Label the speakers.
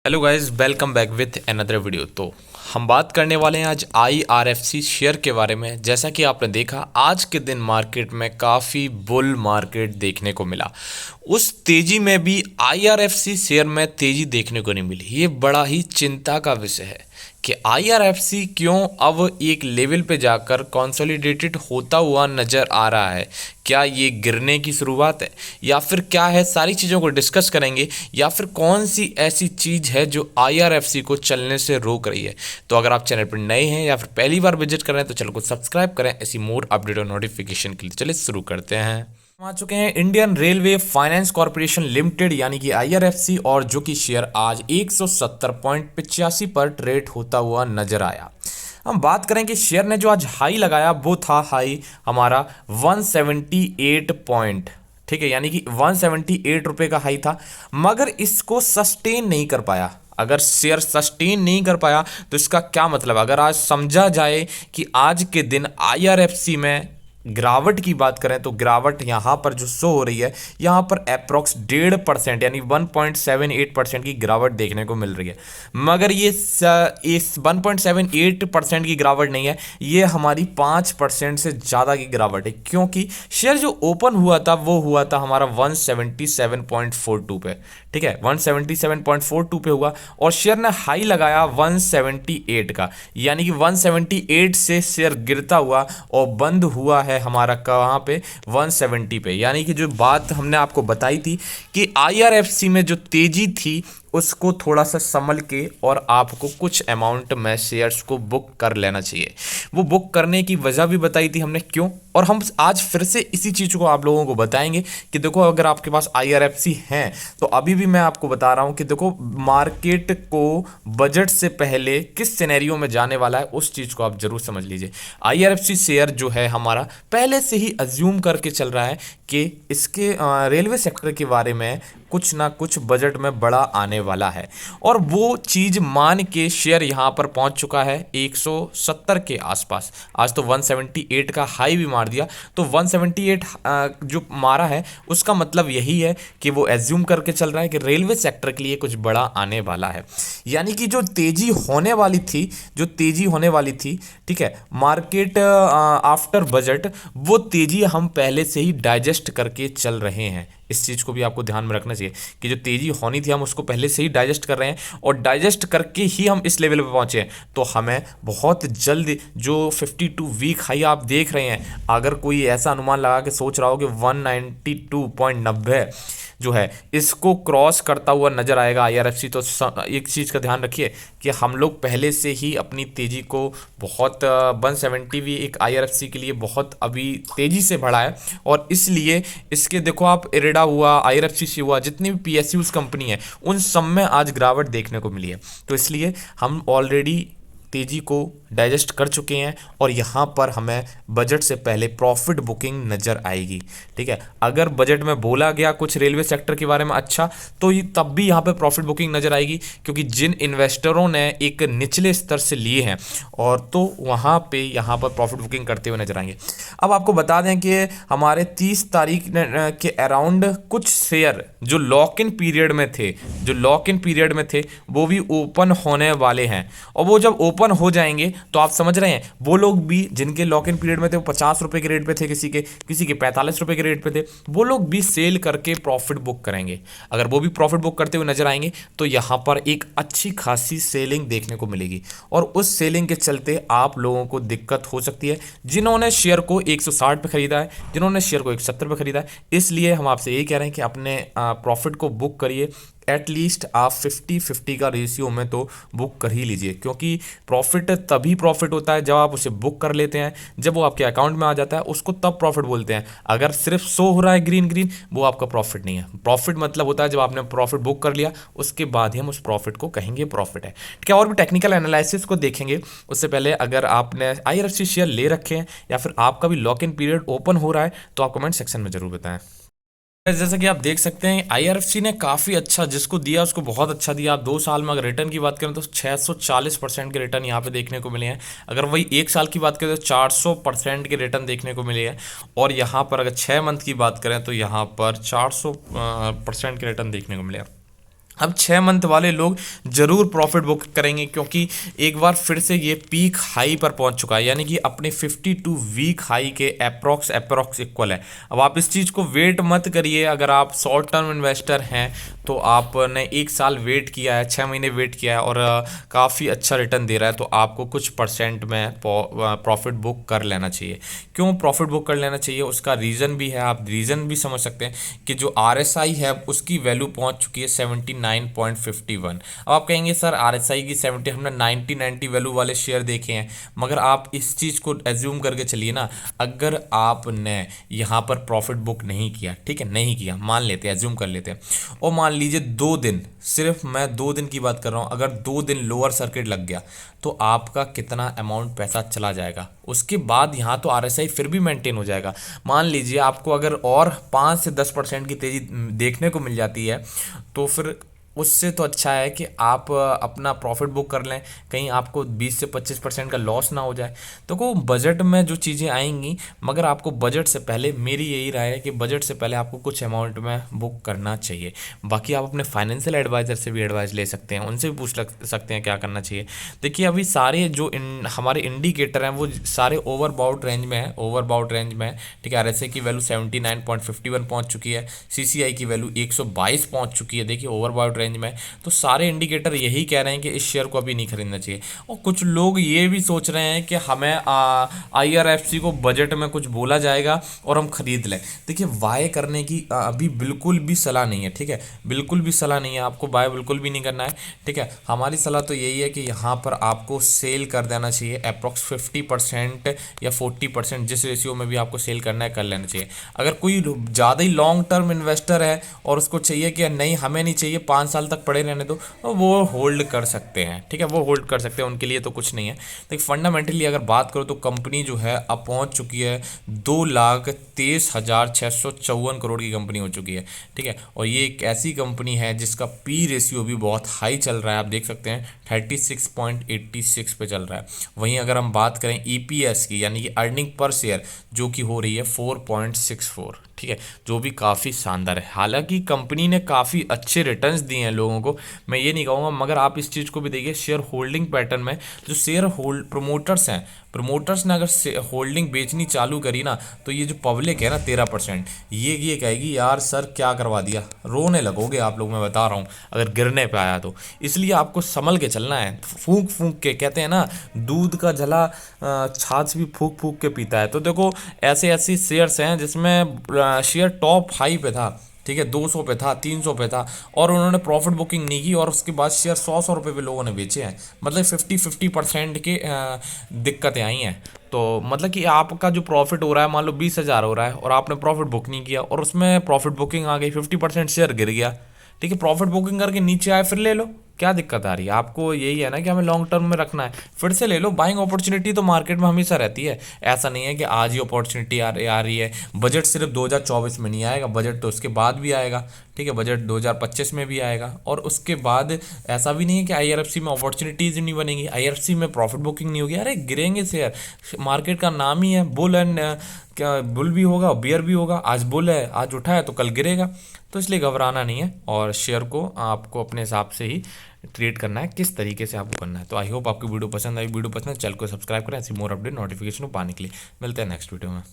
Speaker 1: Hello guys, welcome back with another video. तो हम बात करने वाले हैं आज IRFC शेयर के बारे में। जैसा कि आपने देखा, आज के दिन मार्केट में काफ़ी बुल मार्केट देखने को मिला। उस तेज़ी में भी IRFC शेयर में तेज़ी देखने को नहीं मिली। ये बड़ा ही चिंता का विषय है कि IRFC क्यों अब एक लेवल पे जाकर कंसोलिडेटेड होता हुआ नज़र आ रहा है। क्या ये गिरने की शुरुआत है या फिर क्या है? सारी चीज़ों को डिस्कस करेंगे। या फिर कौन सी ऐसी चीज़ है जो IRFC को चलने से रोक रही है। तो अगर आप चैनल पर नए हैं या फिर पहली बार विजिट कर रहे हैं तो चैनल को सब्सक्राइब करें ऐसी मोर अपडेट और नोटिफिकेशन के लिए। चलिए शुरू करते हैं। हम आ चुके हैं Indian railway finance corporation limited यानी कि IRFC, और जो कि शेयर आज 170.85 पर ट्रेड होता हुआ नजर आया। हम बात करें कि शेयर ने जो आज हाई लगाया वो था हाई हमारा 178 पॉइंट, ठीक है, यानी कि 178 रुपये का हाई था, मगर इसको सस्टेन नहीं कर पाया। अगर शेयर सस्टेन नहीं कर पाया तो इसका क्या मतलब? अगर आज समझा जाए कि आज के दिन IRFC में गिरावट की बात करें तो गिरावट यहाँ पर जो शो हो रही है, यहाँ पर अप्रॉक्स 1.5% यानी 1.78% की गिरावट देखने को मिल रही है। मगर ये इस 1.78% की गिरावट नहीं है, ये हमारी 5% से ज़्यादा की गिरावट है, क्योंकि शेयर जो ओपन हुआ था वो हुआ था हमारा 177.42 पे, ठीक है, 177.42 पे हुआ और शेयर ने हाई लगाया 178 का, यानी कि 178 से शेयर गिरता हुआ और बंद हुआ है हमारा कहाँ पे? 170 पे। यानी कि जो बात हमने आपको बताई थी कि IRFC में जो तेजी थी उसको थोड़ा सा संभल के और आपको कुछ अमाउंट में शेयर्स को बुक कर लेना चाहिए। वो बुक करने की वजह भी बताई थी हमने क्यों, और हम आज फिर से इसी चीज़ को आप लोगों को बताएंगे कि देखो, अगर आपके पास IRFC हैं तो अभी भी मैं आपको बता रहा हूं कि देखो, मार्केट को बजट से पहले किस सिनेरियो में जाने वाला है उस चीज़ को आप जरूर समझ लीजिए। IRFC शेयर जो है हमारा पहले से ही अज्यूम करके चल रहा है कि इसके रेलवे सेक्टर के बारे में कुछ ना कुछ बजट में बड़ा आने वाला है, और वो चीज़ मान के शेयर यहाँ पर पहुँच चुका है 170 के आसपास। आज तो 178 का हाई भी मार दिया, तो 178 जो मारा है उसका मतलब यही है कि वो एज्यूम करके चल रहा है कि रेलवे सेक्टर के लिए कुछ बड़ा आने वाला है। यानी कि जो तेज़ी होने वाली थी, ठीक है, मार्केट आफ्टर बजट, वो तेज़ी हम पहले से ही डाइजेस्ट करके चल रहे हैं। इस चीज़ को भी आपको ध्यान में रखना चाहिए कि जो तेज़ी होनी थी हम उसको पहले से ही डाइजेस्ट कर रहे हैं, और डाइजेस्ट करके ही हम इस लेवल पे पहुंचे हैं। तो हमें बहुत जल्द जो 52 वीक हाई आप देख रहे हैं, अगर कोई ऐसा अनुमान लगा के सोच रहा हो कि 192.90 जो है इसको क्रॉस करता हुआ नजर आएगा IRFC, तो एक चीज़ का ध्यान रखिए कि हम लोग पहले से ही अपनी तेज़ी को बहुत 170 भी एक IRFC के लिए बहुत अभी तेज़ी से बढ़ा है, और इसलिए इसके देखो आप, इरेडा हुआ, IRFC हुआ, जितनी भी PSUs कंपनी है उन सब में आज गिरावट देखने को मिली है। तो इसलिए हम ऑलरेडी तेज़ी को डाइजेस्ट कर चुके हैं और यहाँ पर हमें बजट से पहले प्रॉफिट बुकिंग नज़र आएगी, ठीक है। अगर बजट में बोला गया कुछ रेलवे सेक्टर के बारे में अच्छा, तो ये तब भी यहाँ पे प्रॉफिट बुकिंग नज़र आएगी, क्योंकि जिन इन्वेस्टरों ने एक निचले स्तर से लिए हैं और तो वहाँ पे यहाँ पर प्रॉफिट बुकिंग करते हुए नजर आएंगे। अब आपको बता दें कि हमारे 30 तारीख के अराउंड कुछ शेयर जो लॉक इन पीरियड में थे वो भी ओपन होने वाले हैं, और वो जब ओपन हो जाएंगे तो आप समझ रहे हैं वो लोग भी जिनके लॉक इन पीरियड में थे वो 50 रुपए के रेट पे थे, किसी के 45 रुपए के रेट पे थे, वो लोग भी सेल करके प्रॉफिट बुक करेंगे। अगर वो भी प्रॉफिट बुक करते हुए नजर आएंगे तो यहाँ पर एक अच्छी खासी सेलिंग देखने को मिलेगी, और उस सेलिंग के चलते आप लोगों को दिक्कत हो सकती है जिन्होंने शेयर को 160 पे खरीदा है, जिन्होंने शेयर को 170 पे खरीदा है। इसलिए हम आपसे यही कह रहे हैं कि अपने प्रॉफिट को बुक करिए, एटलीस्ट आप 50-50 का रेशियो में तो बुक कर ही लीजिए, क्योंकि प्रॉफिट तभी प्रॉफिट होता है जब आप उसे बुक कर लेते हैं, जब वो आपके अकाउंट में आ जाता है उसको तब प्रॉफिट बोलते हैं। अगर सिर्फ शो हो रहा है ग्रीन, वो आपका प्रॉफिट नहीं है। प्रॉफिट मतलब होता है जब आपने प्रॉफिट बुक कर लिया उसके बाद ही हम उस प्रॉफिट को कहेंगे प्रॉफिट है, ठीक है। और भी टेक्निकल एनालिसिस को देखेंगे उससे पहले, अगर आपने IRFC शेयर ले रखे हैं या फिर आपका भी लॉक इन पीरियड ओपन हो रहा है तो आप कमेंट सेक्शन में जरूर बताएं। जैसा कि आप देख सकते हैं IRFC ने काफ़ी अच्छा, जिसको दिया उसको बहुत अच्छा दिया। आप 2 साल में अगर रिटर्न की बात करें तो 640% के रिटर्न यहाँ पे देखने को मिले हैं। अगर वही 1 साल की बात करें तो 400% के रिटर्न देखने को मिले हैं, और यहाँ पर अगर 6 मंथ की बात करें तो यहाँ पर 400% के रिटर्न देखने को मिले हैं। अब 6 मंथ वाले लोग जरूर प्रॉफिट बुक करेंगे, क्योंकि एक बार फिर से ये पीक हाई पर पहुंच चुका है, यानी कि अपने 52 वीक हाई के अप्रोक्स इक्वल है। अब आप इस चीज़ को वेट मत करिए। अगर आप शॉर्ट टर्म इन्वेस्टर हैं तो आपने 1 साल वेट किया है, 6 महीने वेट किया है और काफ़ी अच्छा रिटर्न दे रहा है, तो आपको कुछ परसेंट में प्रॉफिट बुक कर लेना चाहिए। क्यों प्रॉफिट बुक कर लेना चाहिए, उसका रीज़न भी है। आप रीज़न भी समझ सकते हैं कि जो RSI है उसकी वैल्यू पहुंच चुकी है 79.51। अब आप कहेंगे सर RSI की 70, हमने 90 वैल्यू वाले शेयर देखे हैं, मगर आप इस चीज़ को एज्यूम करके चलिए ना, अगर आपने यहाँ पर प्रॉफिट बुक नहीं किया, ठीक है, नहीं किया, मान लेते हैं, एज्यूम कर लेते हैं, और मान लीजिए 2 दिन, सिर्फ मैं 2 दिन की बात कर रहा हूँ, अगर 2 दिन लोअर सर्किट लग गया तो आपका कितना अमाउंट पैसा चला जाएगा। उसके बाद यहाँ तो RSI फिर भी मेंटेन हो जाएगा। मान लीजिए आपको अगर और 5 से 10% की तेज़ी देखने को मिल जाती है, तो फिर उससे तो अच्छा है कि आप अपना प्रॉफिट बुक कर लें, कहीं आपको 20 से 25% का लॉस ना हो जाए। तो को बजट में जो चीज़ें आएंगी, मगर आपको बजट से पहले, मेरी यही राय है कि बजट से पहले आपको कुछ अमाउंट में बुक करना चाहिए। बाकी आप अपने फाइनेंशियल एडवाइज़र से भी एडवाइस ले सकते हैं, उनसे भी सकते हैं क्या करना चाहिए। देखिए अभी सारे जो हमारे इंडिकेटर हैं वो सारे ओवरबाउट रेंज में है, ओवरबाउट रेंज में है, ठीक है। RSI की वैल्यू 79.51 पहुंच चुकी है, CCI की वैल्यू 122 पहुंच चुकी है, देखिए ओवरबाउट रेंज में। तो सारे इंडिकेटर यही कह रहे हैं कि इस शेयर को अभी नहीं खरीदना चाहिए। और कुछ लोग ये भी सोच रहे हैं कि हमें IRFC को बजट में कुछ बोला जाएगा और हम खरीद लें। देखिए बाय करने की अभी बिल्कुल भी सलाह नहीं है, ठीक है, बिल्कुल भी सलाह नहीं है, आपको बाय बिल्कुल भी नहीं करना है, ठीक है। हमारी सलाह तो यही है कि यहाँ पर आपको सेल कर देना चाहिए, अप्रॉक्स 50% या 40%, जिस रेशियो में भी आपको सेल करना है कर लेना चाहिए। अगर कोई ज़्यादा ही लॉन्ग टर्म इन्वेस्टर है और उसको चाहिए कि नहीं हमें नहीं चाहिए, 5 साल तक पड़े रहने दो, तो वो होल्ड कर सकते हैं, ठीक है, वो होल्ड कर सकते हैं, उनके लिए तो कुछ नहीं है। देखिए फंडामेंटली अगर बात करो तो कंपनी जो है अब पहुंच चुकी है 2,23,654 करोड़ की कंपनी हो चुकी है, ठीक है। और ये एक ऐसी कंपनी है जिसका पी रेशियो भी बहुत हाई चल रहा है, आप देख सकते हैं 36.86 पे चल रहा है। वहीं अगर हम बात करें EPS की, यानी कि अर्निंग पर शेयर, जो कि हो रही है 4.64, ठीक है, जो भी काफ़ी शानदार है। हालांकि कंपनी ने काफ़ी अच्छे रिटर्न्स दिए हैं लोगों को, मैं ये नहीं कहूँगा, मगर आप इस चीज़ को भी देखिए शेयर होल्डिंग पैटर्न में, जो शेयर होल्ड प्रमोटर्स हैं, प्रमोटर्स ने अगर होल्डिंग बेचनी चालू करी ना, तो ये जो पब्लिक है ना 13%, ये कहेगी यार सर क्या करवा दिया, रोने लगोगे आप लोग, मैं बता रहा हूँ, अगर गिरने पे आया तो। इसलिए आपको संभल के चलना है, फूंक फूंक के, कहते हैं ना दूध का जला छाछ भी फूंक फूंक के पीता है। तो देखो ऐसे ऐसी शेयर्स हैं जिसमें शेयर टॉप हाई पे था, ठीक है, 200 पे था, 300 पे था, और उन्होंने प्रॉफिट बुकिंग नहीं की, और उसके बाद शेयर 100 रुपये पे लोगों ने बेचे हैं। मतलब 50% के दिक्कतें आई हैं। तो मतलब कि आपका जो प्रॉफिट हो रहा है, मान लो 20,000 हो रहा है और आपने प्रॉफिट बुक नहीं किया, और उसमें प्रॉफिट बुकिंग आ गई, 50% शेयर गिर गया, ठीक है, प्रॉफिट बुकिंग करके नीचे आए, फिर ले लो, क्या दिक्कत आ रही है आपको। यही है ना कि हमें लॉन्ग टर्म में रखना है, फिर से ले लो। बाइंग अपॉर्चुनिटी तो मार्केट में हमेशा रहती है, ऐसा नहीं है कि आज ही अपॉर्चुनिटी आ रही है। बजट सिर्फ 2024 में नहीं आएगा, बजट तो उसके बाद भी आएगा, ठीक है, बजट 2025 में भी आएगा। और उसके बाद ऐसा भी नहीं है कि IRFC में अपॉर्चुनिटीज़ नहीं बनेंगी, IRFC में प्रॉफिट बुकिंग नहीं होगी, अरे गिरेंगे शेयर, मार्केट का नाम ही है बुल एंड क्या, बुल भी होगा बियर भी होगा, आज बुल है, आज उठा है तो कल गिरेगा। तो इसलिए घबराना नहीं है, और शेयर को आपको अपने हिसाब से ही ट्रेड करना है, किस तरीके से आपको करना है। तो आई होप आपकी वीडियो पसंद आई, वीडियो पसंद है चैनल को सब्सक्राइब करें, ऐसी मोर अपडेट नोटिफिकेशन पाने के लिए। मिलते हैं नेक्स्ट वीडियो में।